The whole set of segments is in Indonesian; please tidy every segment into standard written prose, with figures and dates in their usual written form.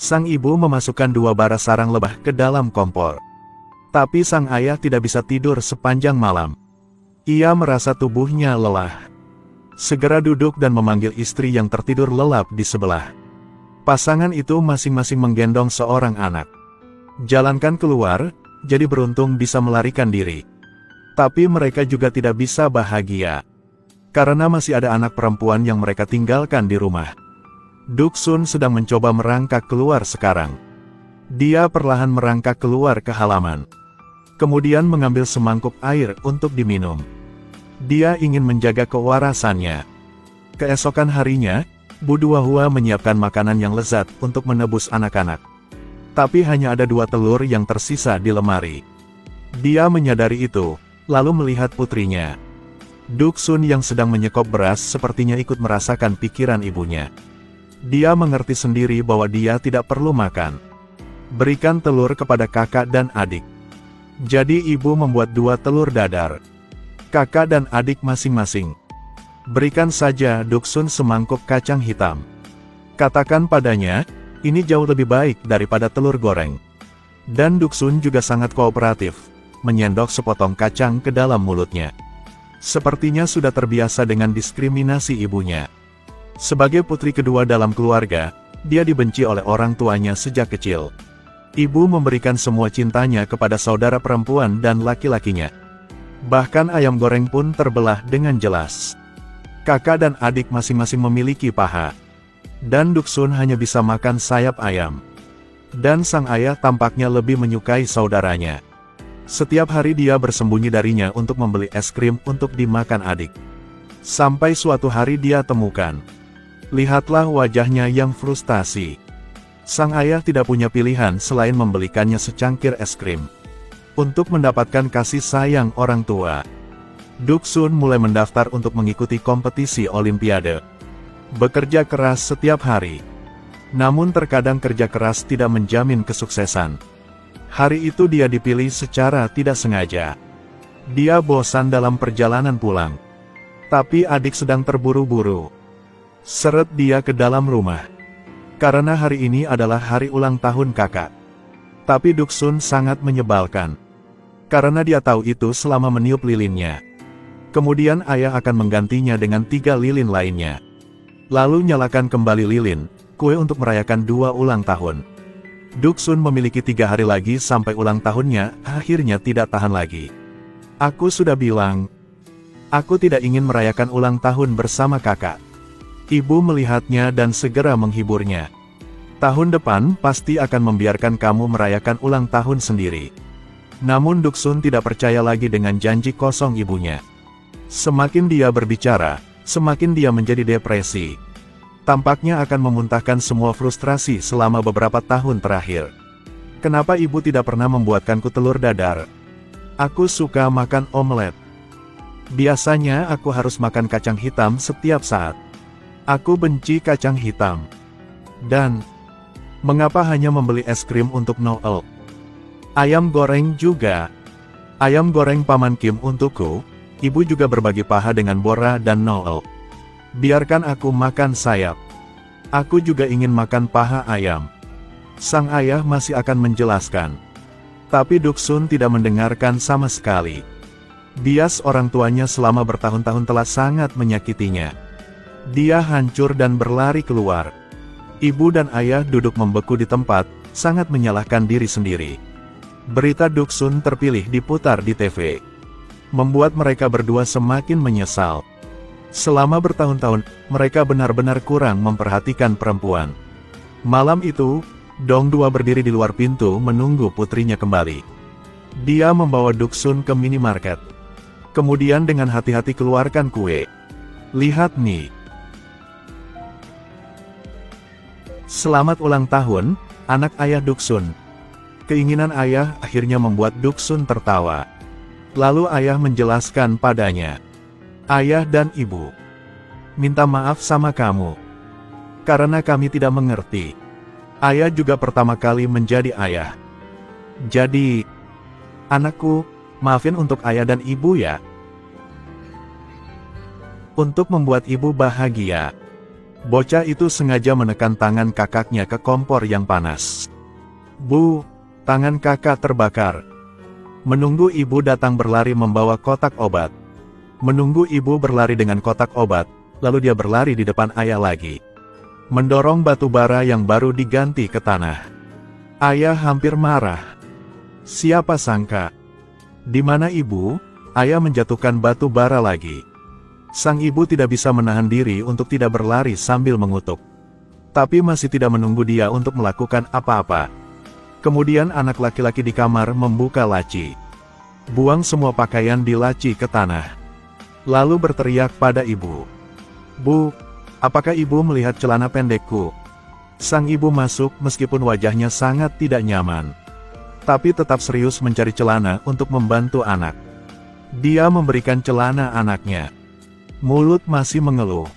Sang ibu memasukkan 2 bara sarang lebah ke dalam kompor. Tapi sang ayah tidak bisa tidur sepanjang malam. Ia merasa tubuhnya lelah. Segera duduk dan memanggil istri yang tertidur lelap di sebelah. Pasangan itu masing-masing menggendong seorang anak. Jalankan keluar, jadi beruntung bisa melarikan diri. Tapi mereka juga tidak bisa bahagia. Karena masih ada anak perempuan yang mereka tinggalkan di rumah. Duksun sedang mencoba merangkak keluar sekarang. Dia perlahan merangkak keluar ke halaman. Kemudian mengambil semangkuk air untuk diminum. Dia ingin menjaga kewarasannya. Keesokan harinya, Bu Duahua menyiapkan makanan yang lezat untuk menebus anak-anak. Tapi hanya ada 2 telur yang tersisa di lemari. Dia menyadari itu, lalu melihat putrinya. Duksun yang sedang menyekop beras sepertinya ikut merasakan pikiran ibunya. Dia mengerti sendiri bahwa dia tidak perlu makan. Berikan telur kepada kakak dan adik. Jadi ibu membuat 2 telur dadar. Kakak dan adik masing-masing. Berikan saja Duksun semangkuk kacang hitam. Katakan padanya, ini jauh lebih baik daripada telur goreng. Dan Duksun juga sangat kooperatif, menyendok sepotong kacang ke dalam mulutnya. Sepertinya sudah terbiasa dengan diskriminasi ibunya. Sebagai putri kedua dalam keluarga, dia dibenci oleh orang tuanya sejak kecil. Ibu memberikan semua cintanya kepada saudara perempuan dan laki-lakinya. Bahkan ayam goreng pun terbelah dengan jelas. Kakak dan adik masing-masing memiliki paha. Dan Duksun hanya bisa makan sayap ayam. Dan sang ayah tampaknya lebih menyukai saudaranya. Setiap hari dia bersembunyi darinya untuk membeli es krim untuk dimakan adik. Sampai suatu hari dia temukan. Lihatlah wajahnya yang frustasi. Sang ayah tidak punya pilihan selain membelikannya secangkir es krim. Untuk mendapatkan kasih sayang orang tua, Duksun mulai mendaftar untuk mengikuti kompetisi olimpiade. Bekerja keras setiap hari. Namun terkadang kerja keras tidak menjamin kesuksesan. Hari itu dia dipilih secara tidak sengaja. Dia bosan dalam perjalanan pulang. Tapi adik sedang terburu-buru. Seret dia ke dalam rumah. Karena hari ini adalah hari ulang tahun kakak. Tapi Duksun sangat menyebalkan. Karena dia tahu itu selama meniup lilinnya. Kemudian ayah akan menggantinya dengan 3 lilin lainnya. Lalu nyalakan kembali lilin, kue untuk merayakan 2 ulang tahun. Duksun memiliki 3 hari lagi sampai ulang tahunnya, akhirnya tidak tahan lagi. Aku sudah bilang, aku tidak ingin merayakan ulang tahun bersama kakak. Ibu melihatnya dan segera menghiburnya. Tahun depan pasti akan membiarkan kamu merayakan ulang tahun sendiri. Namun Duksun tidak percaya lagi dengan janji kosong ibunya. Semakin dia berbicara, semakin dia menjadi depresi. Tampaknya akan memuntahkan semua frustrasi selama beberapa tahun terakhir. Kenapa ibu tidak pernah membuatkanku telur dadar? Aku suka makan omelet. Biasanya aku harus makan kacang hitam setiap saat. Aku benci kacang hitam. Dan, mengapa hanya membeli es krim untuk Noel? Ayam goreng juga. Ayam goreng Paman Kim untukku. Ibu juga berbagi paha dengan Bora dan Noel. Biarkan aku makan sayap. Aku juga ingin makan paha ayam. Sang ayah masih akan menjelaskan. Tapi Duksun tidak mendengarkan sama sekali. Bias orang tuanya selama bertahun-tahun telah sangat menyakitinya. Dia hancur dan berlari keluar. Ibu dan ayah duduk membeku di tempat, sangat menyalahkan diri sendiri. Berita Duksun terpilih diputar di TV. Membuat mereka berdua semakin menyesal. Selama bertahun-tahun, mereka benar-benar kurang memperhatikan perempuan. Malam itu, Dong Dua berdiri di luar pintu menunggu putrinya kembali. Dia membawa Duksun ke minimarket. Kemudian dengan hati-hati keluarkan kue. Lihat nih. Selamat ulang tahun, anak ayah Duksun. Keinginan ayah akhirnya membuat Duksun tertawa. Lalu ayah menjelaskan padanya. Ayah dan ibu, minta maaf sama kamu. Karena kami tidak mengerti. Ayah juga pertama kali menjadi ayah. Jadi, anakku, maafin untuk ayah dan ibu ya. Untuk membuat ibu bahagia. Bocah itu sengaja menekan tangan kakaknya ke kompor yang panas. Bu, tangan kakak terbakar. Menunggu ibu datang berlari membawa kotak obat. Menunggu ibu berlari dengan kotak obat, lalu dia berlari di depan ayah lagi. Mendorong batu bara yang baru diganti ke tanah. Ayah hampir marah. Siapa sangka? Di mana ibu? Ayah menjatuhkan batu bara lagi. Sang ibu tidak bisa menahan diri untuk tidak berlari sambil mengutuk. Tapi masih tidak menunggu dia untuk melakukan apa-apa. Kemudian anak laki-laki di kamar membuka laci. Buang semua pakaian di laci ke tanah. Lalu berteriak pada ibu. Bu, apakah ibu melihat celana pendekku? Sang ibu masuk meskipun wajahnya sangat tidak nyaman. Tapi tetap serius mencari celana untuk membantu anak. Dia memberikan celana anaknya. Mulut masih mengeluh.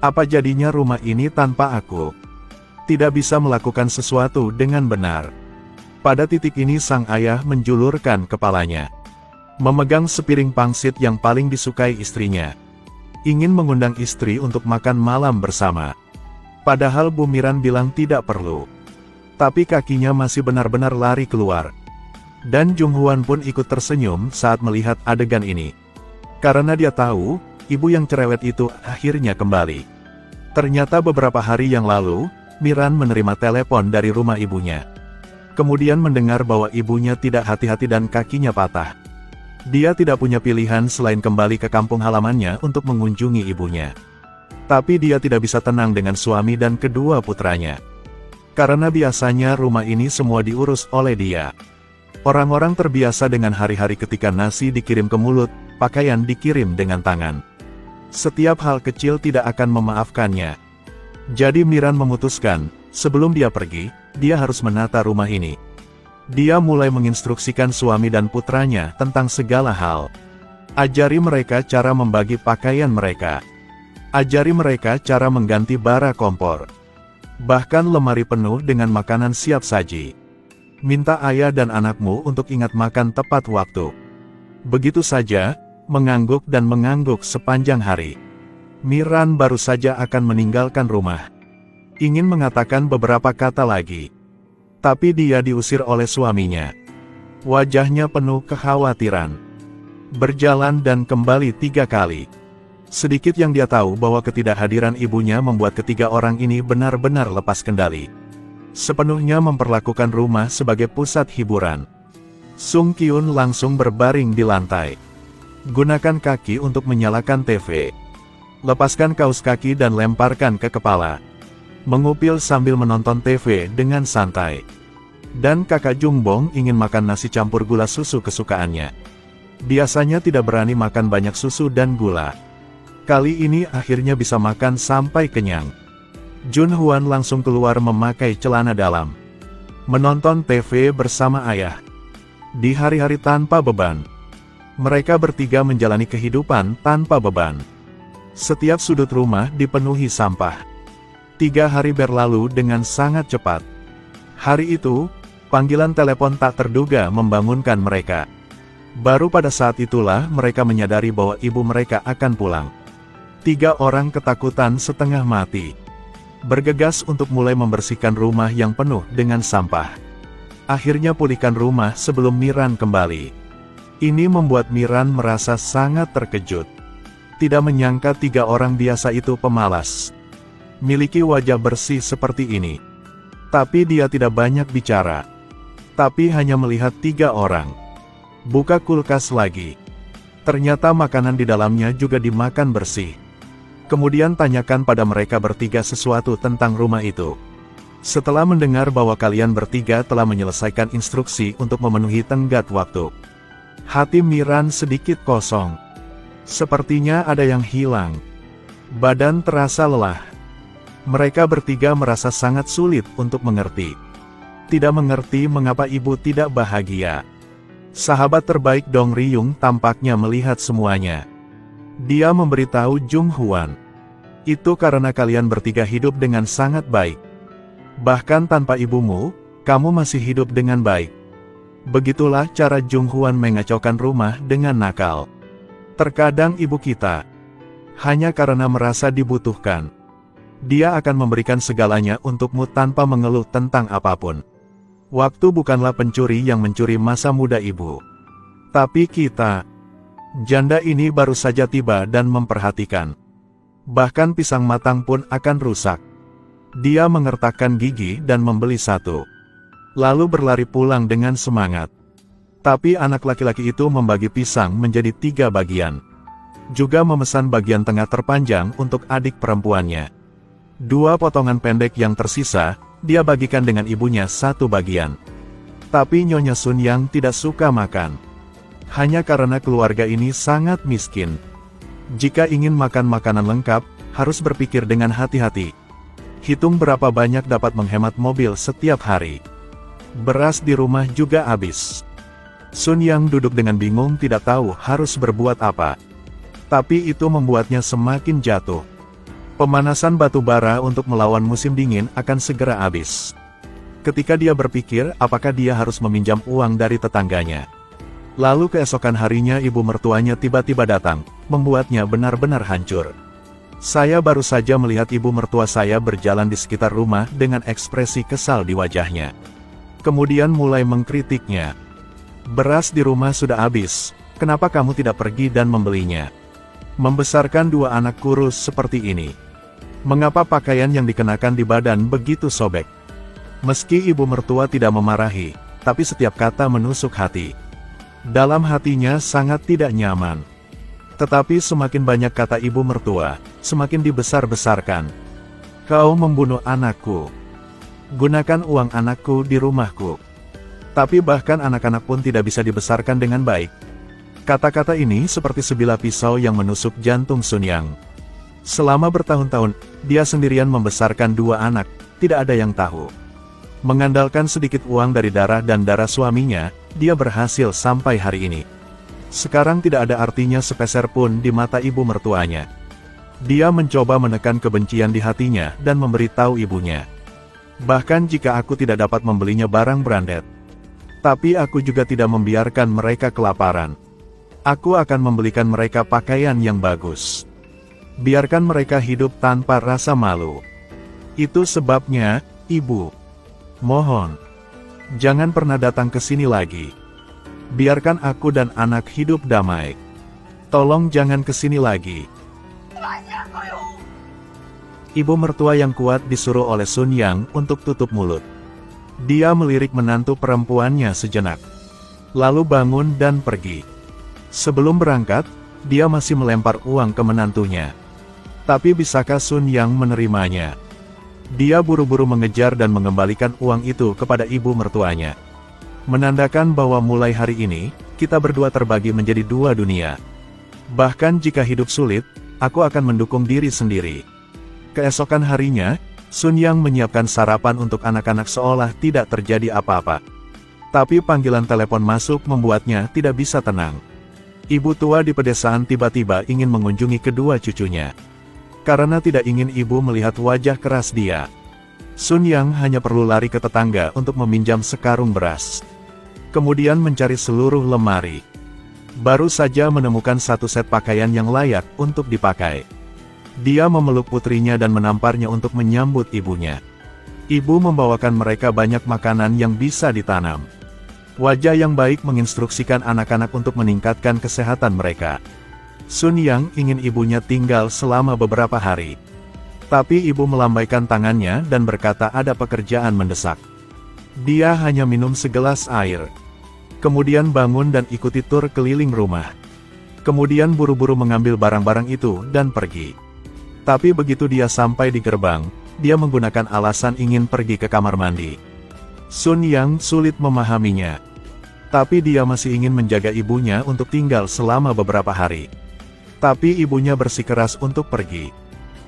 Apa jadinya rumah ini tanpa aku? Tidak bisa melakukan sesuatu dengan benar. Pada titik ini sang ayah menjulurkan kepalanya. Memegang sepiring pangsit yang paling disukai istrinya. Ingin mengundang istri untuk makan malam bersama. Padahal Bu Miran bilang tidak perlu. Tapi kakinya masih benar-benar lari keluar. Dan Jung Hwan pun ikut tersenyum saat melihat adegan ini. Karena dia tahu, ibu yang cerewet itu akhirnya kembali. Ternyata beberapa hari yang lalu, Miran menerima telepon dari rumah ibunya. Kemudian mendengar bahwa ibunya tidak hati-hati dan kakinya patah. Dia tidak punya pilihan selain kembali ke kampung halamannya untuk mengunjungi ibunya. Tapi dia tidak bisa tenang dengan suami dan kedua putranya. Karena biasanya rumah ini semua diurus oleh dia. Orang-orang terbiasa dengan hari-hari ketika nasi dikirim ke mulut, pakaian dikirim dengan tangan. Setiap hal kecil tidak akan memaafkannya. Jadi Miran memutuskan, sebelum dia pergi, dia harus menata rumah ini. Dia mulai menginstruksikan suami dan putranya tentang segala hal. Ajari mereka cara membagi pakaian mereka. Ajari mereka cara mengganti bara kompor. Bahkan lemari penuh dengan makanan siap saji. Minta ayah dan anakmu untuk ingat makan tepat waktu. Begitu saja, mengangguk dan mengangguk sepanjang hari. Miran baru saja akan meninggalkan rumah. Ingin mengatakan beberapa kata lagi. Tapi dia diusir oleh suaminya. Wajahnya penuh kekhawatiran. Berjalan dan kembali 3 kali. Sedikit yang dia tahu bahwa ketidakhadiran ibunya membuat ketiga orang ini benar-benar lepas kendali. Sepenuhnya memperlakukan rumah sebagai pusat hiburan. Sung Kyun langsung berbaring di lantai. Gunakan kaki untuk menyalakan TV. Lepaskan kaos kaki dan lemparkan ke kepala. Mengupil sambil menonton TV dengan santai. Dan kakak Jungbong ingin makan nasi campur gula susu kesukaannya. Biasanya tidak berani makan banyak susu dan gula. Kali ini akhirnya bisa makan sampai kenyang. Jun Hwan langsung keluar memakai celana dalam. Menonton TV bersama ayah. Di hari-hari tanpa beban. Mereka bertiga menjalani kehidupan tanpa beban. Setiap sudut rumah dipenuhi sampah. 3 hari berlalu dengan sangat cepat. Hari itu, panggilan telepon tak terduga membangunkan mereka. Baru pada saat itulah mereka menyadari bahwa ibu mereka akan pulang. 3 orang ketakutan setengah mati. Bergegas untuk mulai membersihkan rumah yang penuh dengan sampah. Akhirnya pulihkan rumah sebelum Miran kembali. Ini membuat Miran merasa sangat terkejut. Tidak menyangka 3 orang biasa itu pemalas. Miliki wajah bersih seperti ini. Tapi dia tidak banyak bicara. Tapi hanya melihat 3 orang. Buka kulkas lagi. Ternyata makanan di dalamnya juga dimakan bersih. Kemudian tanyakan pada mereka bertiga sesuatu tentang rumah itu. Setelah mendengar bahwa kalian bertiga telah menyelesaikan instruksi untuk memenuhi tenggat waktu. Hati Miran sedikit kosong. Sepertinya ada yang hilang. Badan terasa lelah. Mereka bertiga merasa sangat sulit untuk mengerti. Tidak mengerti mengapa ibu tidak bahagia. Sahabat terbaik Dong Ryung tampaknya melihat semuanya. Dia memberitahu Jung Hwan. Itu karena kalian bertiga hidup dengan sangat baik. Bahkan tanpa ibumu, kamu masih hidup dengan baik. Begitulah cara Jung Hwan mengacaukan rumah dengan nakal. Terkadang ibu kita, hanya karena merasa dibutuhkan, Dia akan memberikan segalanya untukmu tanpa mengeluh tentang apapun. Waktu bukanlah pencuri yang mencuri masa muda ibu. Tapi kita, janda ini baru saja tiba dan memperhatikan. Bahkan pisang matang pun akan rusak. Dia mengertakkan gigi dan membeli satu. Lalu berlari pulang dengan semangat. Tapi anak laki-laki itu membagi pisang menjadi 3 bagian. Juga memesan bagian tengah terpanjang untuk adik perempuannya. 2 potongan pendek yang tersisa, dia bagikan dengan ibunya 1 bagian. Tapi Nyonya Sun Yang tidak suka makan. Hanya karena keluarga ini sangat miskin. Jika ingin makan makanan lengkap, harus berpikir dengan hati-hati. Hitung berapa banyak dapat menghemat mobil setiap hari. Beras di rumah juga habis. Sun Yang duduk dengan bingung tidak tahu harus berbuat apa. Tapi itu membuatnya semakin jatuh. Pemanasan batu bara untuk melawan musim dingin akan segera habis. Ketika dia berpikir apakah dia harus meminjam uang dari tetangganya. Lalu keesokan harinya ibu mertuanya tiba-tiba datang, membuatnya benar-benar hancur. Saya baru saja melihat ibu mertua saya berjalan di sekitar rumah dengan ekspresi kesal di wajahnya. Kemudian mulai mengkritiknya. Beras di rumah sudah habis, kenapa kamu tidak pergi dan membelinya? Membesarkan 2 anak kurus seperti ini. Mengapa pakaian yang dikenakan di badan begitu sobek? Meski ibu mertua tidak memarahi, tapi setiap kata menusuk hati. Dalam hatinya sangat tidak nyaman. Tetapi semakin banyak kata ibu mertua, semakin dibesar-besarkan. Kau membunuh anakku. Gunakan uang anakku di rumahku. Tapi bahkan anak-anak pun tidak bisa dibesarkan dengan baik. Kata-kata ini seperti sebilah pisau yang menusuk jantung Sun Yang. Selama bertahun-tahun, dia sendirian membesarkan 2 anak, tidak ada yang tahu. Mengandalkan sedikit uang dari darah dan darah suaminya, dia berhasil sampai hari ini. Sekarang tidak ada artinya sepeser pun di mata ibu mertuanya. Dia mencoba menekan kebencian di hatinya dan memberitahu ibunya. Bahkan jika aku tidak dapat membelinya barang branded. Tapi aku juga tidak membiarkan mereka kelaparan. Aku akan membelikan mereka pakaian yang bagus. Biarkan mereka hidup tanpa rasa malu. Itu sebabnya, Ibu. Mohon. Jangan pernah datang ke sini lagi. Biarkan aku dan anak hidup damai. Tolong jangan ke sini lagi. Ibu mertua yang kuat disuruh oleh Sun Yang untuk tutup mulut. Dia melirik menantu perempuannya sejenak. Lalu bangun dan pergi. Sebelum berangkat, dia masih melempar uang ke menantunya. Tapi bisakah Sun Yang menerimanya? Dia buru-buru mengejar dan mengembalikan uang itu kepada ibu mertuanya. Menandakan bahwa mulai hari ini, kita berdua terbagi menjadi 2 dunia. Bahkan jika hidup sulit, aku akan mendukung diri sendiri. Keesokan harinya, Sun Yang menyiapkan sarapan untuk anak-anak seolah tidak terjadi apa-apa. Tapi panggilan telepon masuk membuatnya tidak bisa tenang. Ibu tua di pedesaan tiba-tiba ingin mengunjungi kedua cucunya. Karena tidak ingin ibu melihat wajah keras dia, Sun Yang hanya perlu lari ke tetangga untuk meminjam sekarung beras. Kemudian mencari seluruh lemari. Baru saja menemukan 1 set pakaian yang layak untuk dipakai. Dia memeluk putrinya dan menamparnya untuk menyambut ibunya. Ibu membawakan mereka banyak makanan yang bisa ditanam. Wajah yang baik menginstruksikan anak-anak untuk meningkatkan kesehatan mereka. Sun Yang ingin ibunya tinggal selama beberapa hari. Tapi ibu melambaikan tangannya dan berkata ada pekerjaan mendesak. Dia hanya minum segelas air. Kemudian bangun dan ikuti tur keliling rumah. Kemudian buru-buru mengambil barang-barang itu dan pergi. Tapi begitu dia sampai di gerbang, dia menggunakan alasan ingin pergi ke kamar mandi. Sun Yang sulit memahaminya. Tapi dia masih ingin menjaga ibunya untuk tinggal selama beberapa hari. Tapi ibunya bersikeras untuk pergi.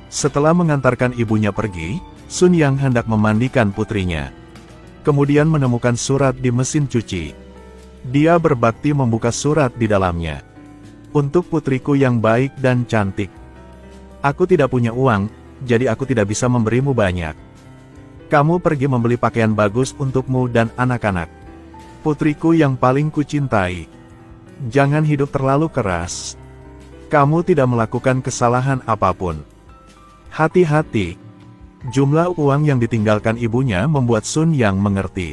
Setelah mengantarkan ibunya pergi, Sun Yang hendak memandikan putrinya. Kemudian menemukan surat di mesin cuci. Dia berbakti membuka surat di dalamnya. Untuk putriku yang baik dan cantik. Aku tidak punya uang, jadi aku tidak bisa memberimu banyak. Kamu pergi membeli pakaian bagus untukmu dan anak-anak. Putriku yang paling kucintai. Jangan hidup terlalu keras. Kamu tidak melakukan kesalahan apapun. Hati-hati, Jumlah uang yang ditinggalkan ibunya membuat Sun Yang mengerti.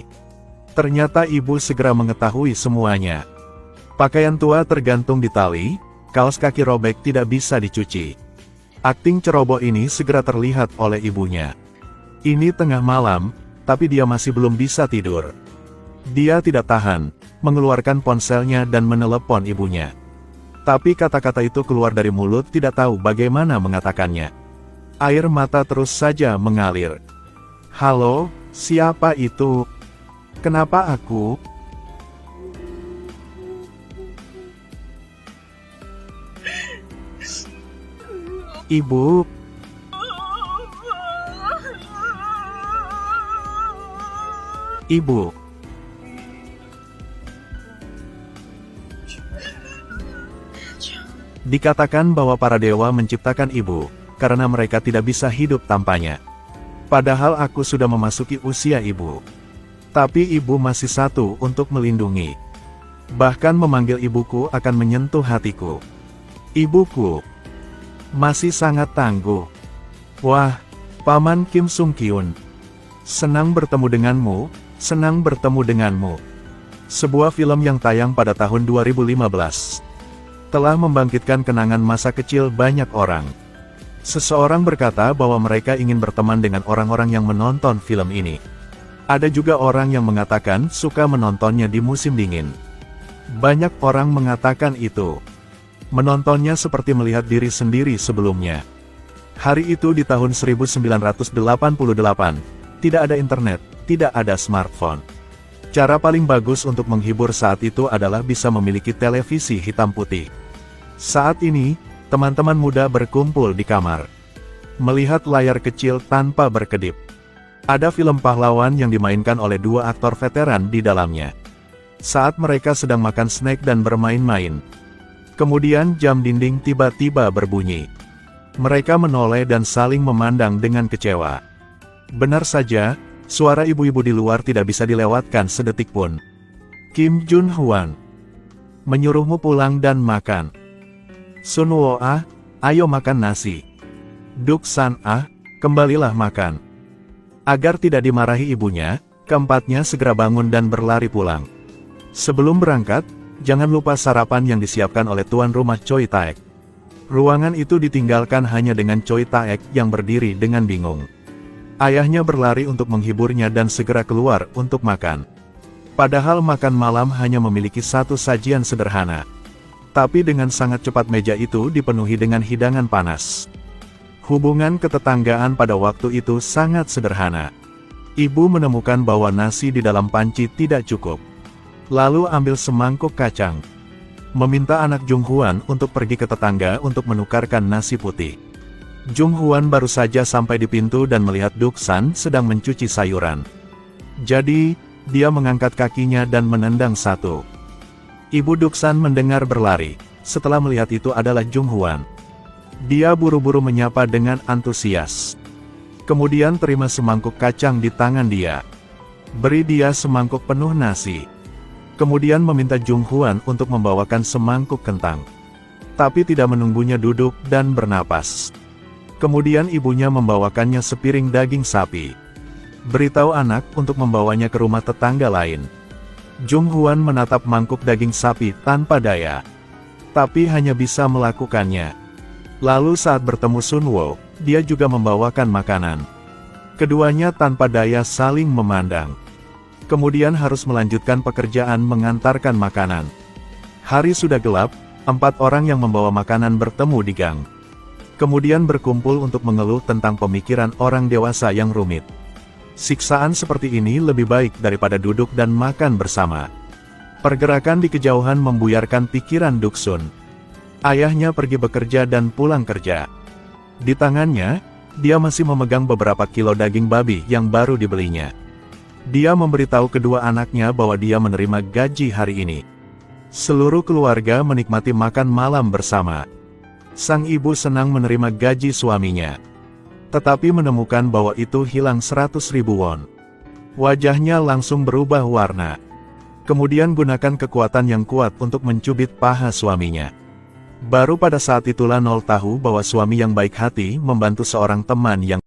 Ternyata ibu segera mengetahui semuanya. Pakaian tua tergantung di tali, kaos kaki robek tidak bisa dicuci. Akting ceroboh ini segera terlihat oleh ibunya. Ini tengah malam, tapi dia masih belum bisa tidur. Dia tidak tahan, mengeluarkan ponselnya dan menelepon ibunya. Tapi kata-kata itu keluar dari mulut tidak tahu bagaimana mengatakannya. Air mata terus saja mengalir. Halo, siapa itu? Kenapa aku? Ibu. Ibu. Dikatakan bahwa para dewa menciptakan ibu, karena mereka tidak bisa hidup tanpanya. Padahal aku sudah memasuki usia ibu. Tapi ibu masih satu untuk melindungi. Bahkan memanggil ibuku akan menyentuh hatiku. Ibuku masih sangat tangguh. Wah, Paman Kim Sung Kyun. Senang bertemu denganmu, senang bertemu denganmu. Sebuah film yang tayang pada tahun 2015. Telah membangkitkan kenangan masa kecil banyak orang. Seseorang berkata bahwa mereka ingin berteman dengan orang-orang yang menonton film ini. Ada juga orang yang mengatakan suka menontonnya di musim dingin. Banyak orang mengatakan itu. Menontonnya seperti melihat diri sendiri sebelumnya. Hari itu di tahun 1988, tidak ada internet, tidak ada smartphone. Cara paling bagus untuk menghibur saat itu adalah bisa memiliki televisi hitam putih. Saat ini, teman-teman muda berkumpul di kamar. Melihat layar kecil tanpa berkedip. Ada film pahlawan yang dimainkan oleh dua aktor veteran di dalamnya. Saat mereka sedang makan snack dan bermain-main. Kemudian jam dinding tiba-tiba berbunyi. Mereka menoleh dan saling memandang dengan kecewa. Benar saja, suara ibu-ibu di luar tidak bisa dilewatkan sedetik pun. Kim Jun Hwan menyuruhmu pulang dan makan. Sun Wo ah, ayo makan nasi. Duk San ah, kembalilah makan. Agar tidak dimarahi ibunya, keempatnya segera bangun dan berlari pulang. Sebelum berangkat, jangan lupa sarapan yang disiapkan oleh tuan rumah Choi Taek. Ruangan itu ditinggalkan hanya dengan Choi Taek yang berdiri dengan bingung. Ayahnya berlari untuk menghiburnya dan segera keluar untuk makan. Padahal makan malam hanya memiliki satu sajian sederhana. Tapi dengan sangat cepat meja itu dipenuhi dengan hidangan panas. Hubungan ketetanggaan pada waktu itu sangat sederhana. Ibu menemukan bahwa nasi di dalam panci tidak cukup. Lalu ambil semangkuk kacang. Meminta anak Jung Hwan untuk pergi ke tetangga untuk menukarkan nasi putih. Jung Hwan baru saja sampai di pintu dan melihat Duk San sedang mencuci sayuran. Jadi, dia mengangkat kakinya dan menendang satu. Ibu Duk San mendengar berlari, setelah melihat itu adalah Jung Hwan. Dia buru-buru menyapa dengan antusias. Kemudian terima semangkuk kacang di tangan dia. Beri dia semangkuk penuh nasi. Kemudian meminta Jung Hwan untuk membawakan semangkuk kentang. Tapi tidak menunggunya duduk dan bernapas. Kemudian ibunya membawakannya sepiring daging sapi. Beritahu anak untuk membawanya ke rumah tetangga lain. Jung Hwan menatap mangkuk daging sapi tanpa daya. Tapi hanya bisa melakukannya. Lalu saat bertemu Sun Wo, dia juga membawakan makanan. Keduanya tanpa daya saling memandang. Kemudian harus melanjutkan pekerjaan mengantarkan makanan. Hari sudah gelap, 4 orang yang membawa makanan bertemu di gang. Kemudian berkumpul untuk mengeluh tentang pemikiran orang dewasa yang rumit. Siksaan seperti ini lebih baik daripada duduk dan makan bersama. Pergerakan di kejauhan membuyarkan pikiran Duksun. Ayahnya pergi bekerja dan pulang kerja. Di tangannya, dia masih memegang beberapa kilo daging babi yang baru dibelinya. Dia memberitahu kedua anaknya bahwa dia menerima gaji hari ini. Seluruh keluarga menikmati makan malam bersama. Sang ibu senang menerima gaji suaminya. Tetapi menemukan bahwa itu hilang 100.000 won. Wajahnya langsung berubah warna. Kemudian gunakan kekuatan yang kuat untuk mencubit paha suaminya. Baru pada saat itulah Nol tahu bahwa suami yang baik hati membantu seorang teman yang